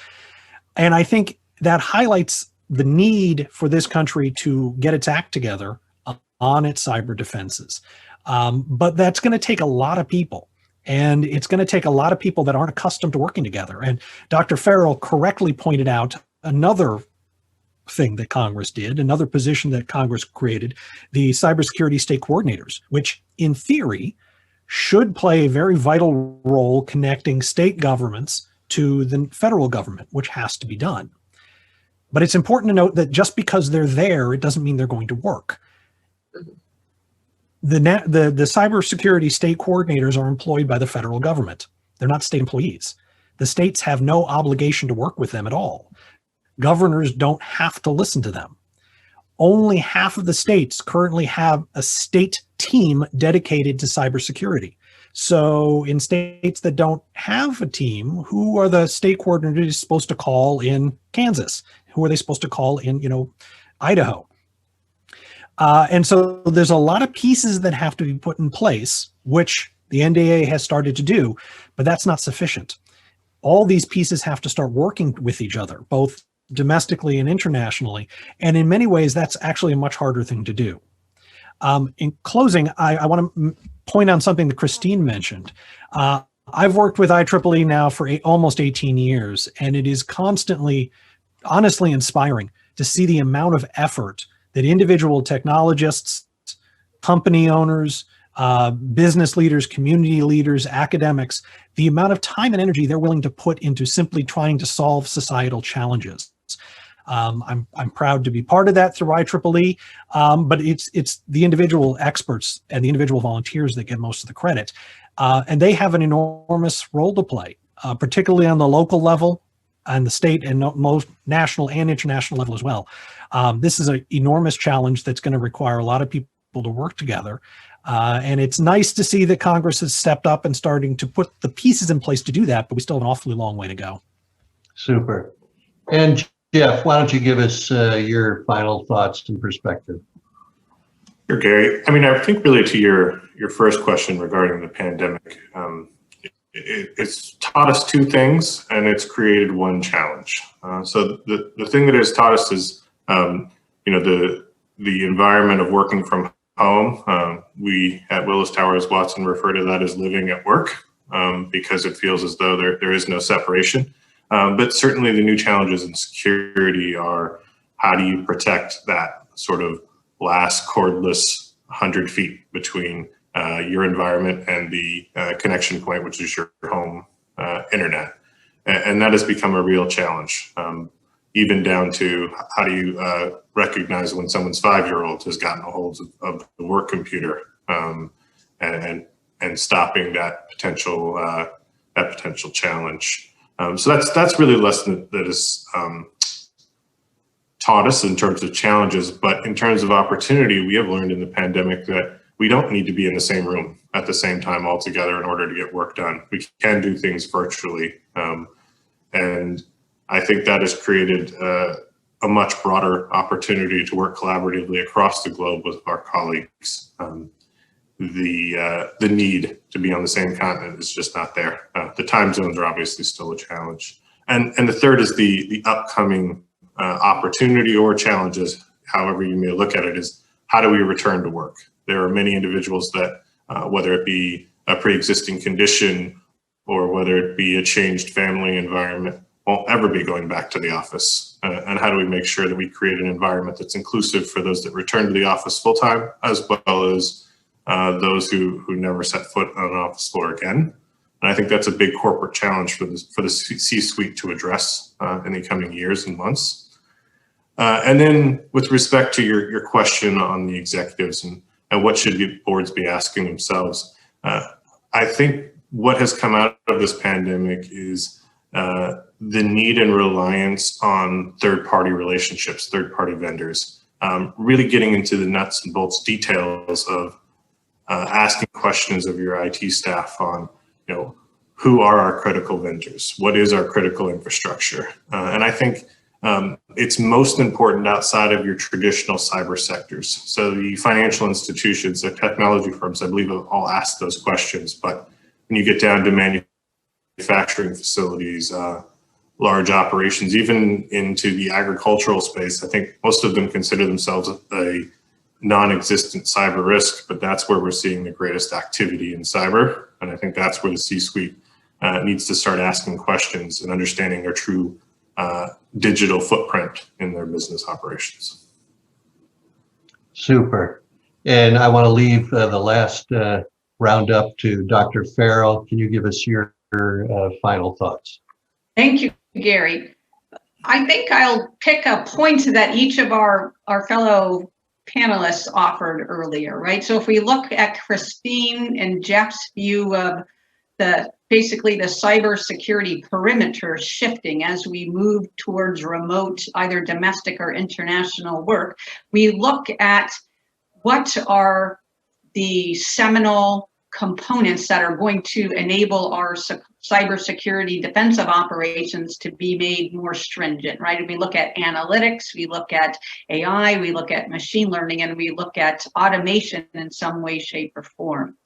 F: And I think that highlights the need for this country to get its act together on its cyber defenses. But that's going to take a lot of people. And it's going to take a lot of people that aren't accustomed to working together. And Dr. Farrell correctly pointed out another thing that Congress did, another position that Congress created, the cybersecurity state coordinators, which in theory should play a very vital role connecting state governments to the federal government, which has to be done. But it's important to note that just because they're there, it doesn't mean they're going to work. The cybersecurity state coordinators are employed by the federal government. They're not state employees. The states have no obligation to work with them at all. Governors don't have to listen to them. Only half of the states currently have a state team dedicated to cybersecurity. So in states that don't have a team, who are the state coordinators supposed to call in Kansas? Who are they supposed to call in, Idaho? And so there's a lot of pieces that have to be put in place, which the NDAA has started to do, but that's not sufficient. All these pieces have to start working with each other, both domestically and internationally. And in many ways, that's actually a much harder thing to do. In closing, I want to point on something that Christine mentioned. I've worked with IEEE now for almost 18 years, and it is constantly, honestly inspiring to see the amount of effort that individual technologists, company owners, business leaders, community leaders, academics, the amount of time and energy they're willing to put into simply trying to solve societal challenges. I'm proud to be part of that through IEEE, but it's the individual experts and the individual volunteers that get most of the credit. And they have an enormous role to play, particularly on the local level and the state and most national and international level as well. This is an enormous challenge that's going to require a lot of people to work together. And it's nice to see that Congress has stepped up and starting to put the pieces in place to do that, but we still have an awfully long way to go.
A: Super. And Jeff, why don't you give us your final thoughts and perspective?
E: Sure, Gary. I mean, I think really to your first question regarding the pandemic, it's taught us two things and it's created one challenge. So the thing that it's taught us is, the environment of working from home. We at Willis Towers Watson refer to that as living at work because it feels as though there is no separation. But certainly the new challenges in security are how do you protect that sort of last cordless 100 feet between your environment and the connection point, which is your home internet. And that has become a real challenge, even down to how do you recognize when someone's 5-year-old has gotten a hold of the work computer and stopping that potential challenge. So that's really a lesson that is taught us in terms of challenges, but in terms of opportunity, we have learned in the pandemic that we don't need to be in the same room at the same time all together in order to get work done. We can do things virtually. And I think that has created a much broader opportunity to work collaboratively across the globe with our colleagues. The need to be on the same continent is just not there. The time zones are obviously still a challenge. And the third is the upcoming opportunity or challenges, however you may look at it, is how do we return to work? There are many individuals that, whether it be a pre-existing condition or whether it be a changed family environment, won't ever be going back to the office. And how do we make sure that we create an environment that's inclusive for those that return to the office full-time, as well as those who never set foot on an office floor again. And I think that's a big corporate challenge for the C-suite to address in the coming years and months. And then with respect to your question on the executives and what should boards be asking themselves, I think what has come out of this pandemic is the need and reliance on third-party relationships, third-party vendors, really getting into the nuts and bolts details of asking questions of your IT staff on, who are our critical vendors? What is our critical infrastructure? And I think it's most important outside of your traditional cyber sectors. So the financial institutions, the technology firms, I believe have all asked those questions. But when you get down to manufacturing facilities, large operations, even into the agricultural space, I think most of them consider themselves a non-existent cyber risk, but that's where we're seeing the greatest activity in cyber. And I think that's where the C-suite needs to start asking questions and understanding their true digital footprint in their business operations.
A: Super. And I want to leave the last roundup to Dr. Farrell. Can you give us your final thoughts?
D: Thank you, Gary. I think I'll pick a point that each of our fellow panelists offered earlier, right? So if we look at Christine and Jeff's view of basically the cybersecurity perimeter shifting as we move towards remote, either domestic or international work, we look at what are the seminal components that are going to enable our cybersecurity defensive operations to be made more stringent, right? And we look at analytics, we look at AI, we look at machine learning, and we look at automation in some way, shape, or form.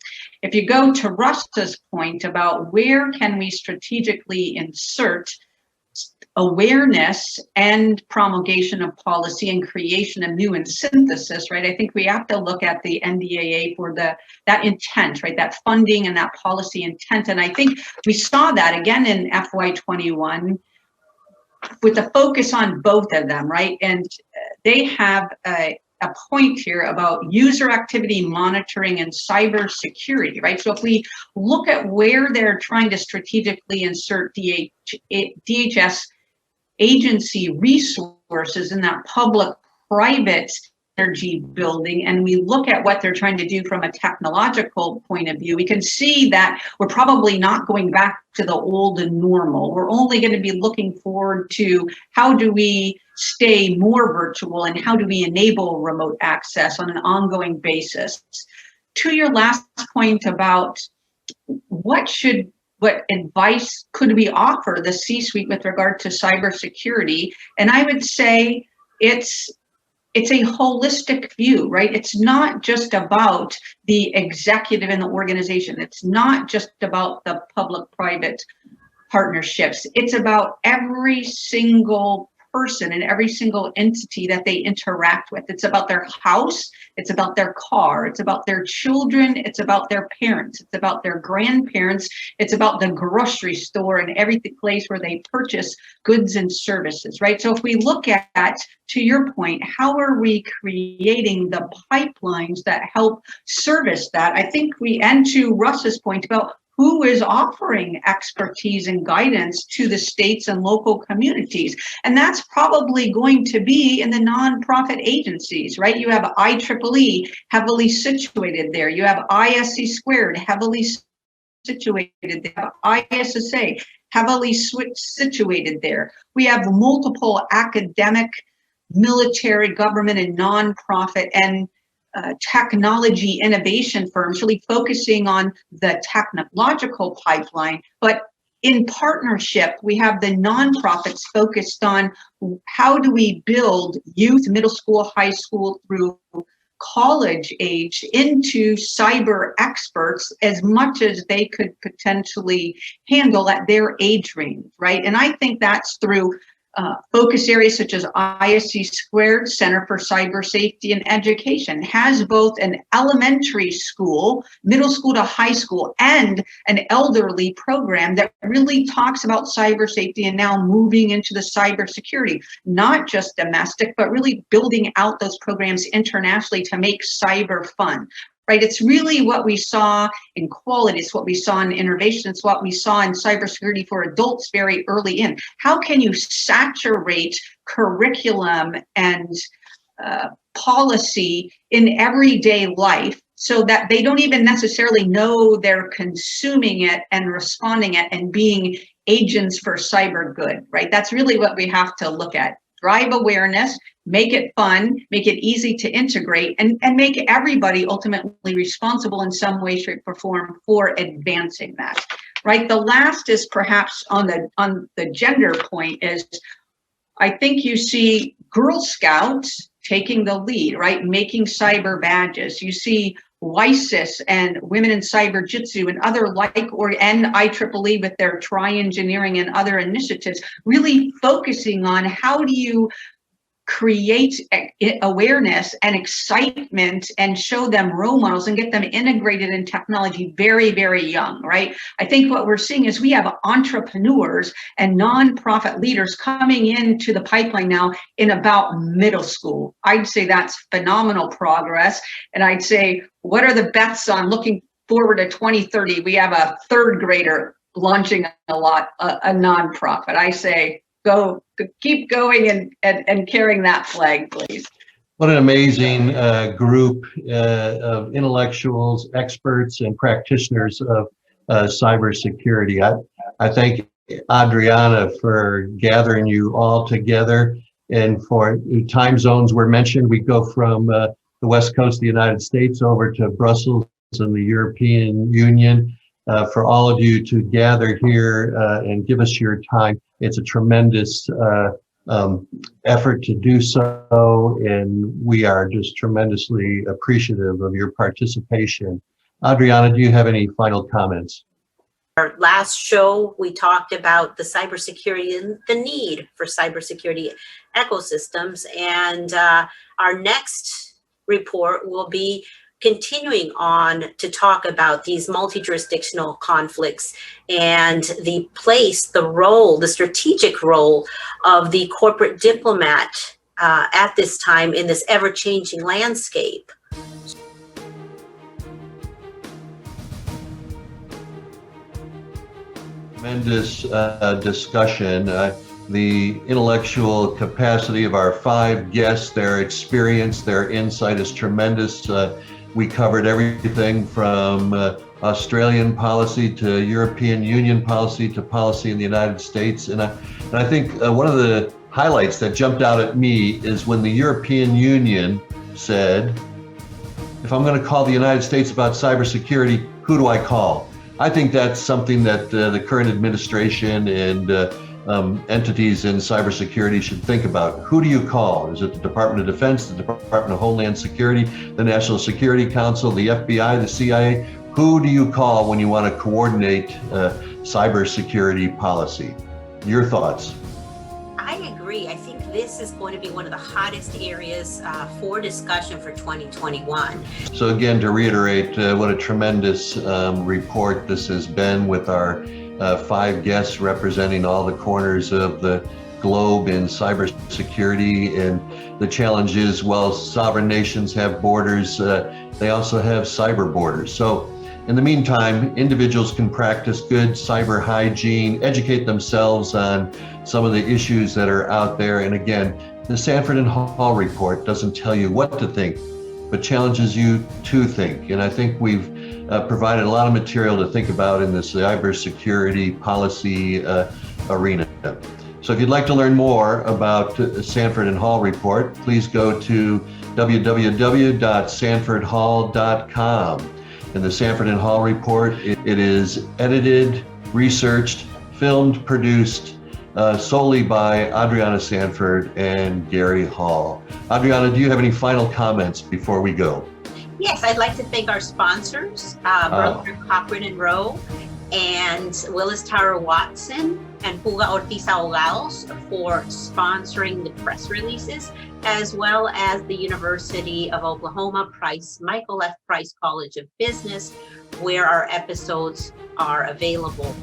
D: If you go to Russ's point about where can we strategically insert awareness and promulgation of policy and creation of new and synthesis, right? I think we have to look at the NDAA for that intent, right? That funding and that policy intent. And I think we saw that again in FY21 with the focus on both of them, right? And they have a point here about user activity monitoring and cybersecurity, right? So if we look at where they're trying to strategically insert DHS agency resources in that public-private energy building, and we look at what they're trying to do from a technological point of view, we can see that we're probably not going back to the old and normal. We're only going to be looking forward to how do we stay more virtual and how do we enable remote access on an ongoing basis. To your last point about what advice could we offer the C-suite with regard to cybersecurity? And I would say it's a holistic view, right? It's not just about the executive in the organization. It's not just about the public-private partnerships. It's about every single person and every single entity that they interact with. It's about their house, it's about their car, it's about their children, it's about their parents, it's about their grandparents, it's about the grocery store and every place where they purchase goods and services, right? So if we look at, to your point, how are we creating the pipelines that help service that? I think and to Russ's point about who is offering expertise and guidance to the states and local communities. And that's probably going to be in the nonprofit agencies, right? You have IEEE heavily situated there. You have ISC squared heavily situated. They have ISSA heavily situated there. We have multiple academic, military, government, and nonprofit and technology innovation firms really focusing on the technological pipeline. But in partnership, we have the nonprofits focused on how do we build youth, middle school, high school through college age into cyber experts as much as they could potentially handle at their age range, right? And I think that's through focus areas such as ISC Squared, Center for Cyber Safety and Education, has both an elementary school, middle school to high school, and an elderly program that really talks about cyber safety and now moving into the cyber security, not just domestic, but really building out those programs internationally to make cyber fun. Right, it's really what we saw in quality, it's what we saw in innovation, it's what we saw in cybersecurity for adults very early in. How can you saturate curriculum and policy in everyday life so that they don't even necessarily know they're consuming it and responding it and being agents for cyber good, right? That's really what we have to look at. Drive awareness, make it fun, make it easy to integrate, and make everybody ultimately responsible in some way, shape, or form for advancing that, right? The last is perhaps on the gender point is, I think you see Girl Scouts taking the lead, right? Making cyber badges. You see WISIS and Women in Cyber Jitsu and other and IEEE with their tri-engineering and other initiatives, really focusing on how do you create awareness and excitement and show them role models and get them integrated in technology very, very young, right? I think what we're seeing is we have entrepreneurs and nonprofit leaders coming into the pipeline now in about middle school. I'd say that's phenomenal progress. And I'd say, what are the bets on looking forward to 2030? We have a third grader launching a nonprofit. I say, keep going and carrying that flag, please.
A: What an amazing group of intellectuals, experts, and practitioners of cybersecurity. I thank Adriana for gathering you all together, and for time zones were mentioned. We go from the West Coast of the United States over to Brussels and the European Union. For all of you to gather here and give us your time. It's a tremendous effort to do so, and we are just tremendously appreciative of your participation. Adriana, do you have any final comments?
B: Our last show, we talked about the cybersecurity and the need for cybersecurity ecosystems, and our next report will be continuing on to talk about these multi-jurisdictional conflicts and the place, the role, the strategic role of the corporate diplomat at this time in this ever-changing landscape.
A: Tremendous discussion. The intellectual capacity of our 5 guests, their experience, their insight is tremendous. We covered everything from Australian policy to European Union policy to policy in the United States. And I think one of the highlights that jumped out at me is when the European Union said, if I'm going to call the United States about cybersecurity, who do I call? I think that's something that the current administration and entities in cybersecurity should think about. Who do you call? Is it the Department of Defense, the Department of Homeland Security, the National Security Council, the FBI, the CIA? Who do you call when you want to coordinate cybersecurity policy? Your thoughts?
B: I agree. I think this is going to be one of the hottest areas for discussion for 2021.
A: So again, to reiterate, what a tremendous report this has been with our 5 guests representing all the corners of the globe in cybersecurity, and the challenge is, while sovereign nations have borders, they also have cyber borders. So in the meantime, individuals can practice good cyber hygiene, educate themselves on some of the issues that are out there. And again, the Sanford and Hall report doesn't tell you what to think, but challenges you to think. And I think we've provided a lot of material to think about in the cybersecurity policy arena. So if you'd like to learn more about Sanford and Hall report, please go to www.sanfordhall.com. And the Sanford and Hall report, it is edited, researched, filmed, produced solely by Adriana Sanford and Garry Hall. Adriana, do you have any final comments before we go?
B: Yes, I'd like to thank our sponsors, Broker Cochran & Rowe, and Willis Tower Watson and Puga Ortiz Ahogados for sponsoring the press releases, as well as the University of Oklahoma Michael F. Price College of Business, where our episodes are available.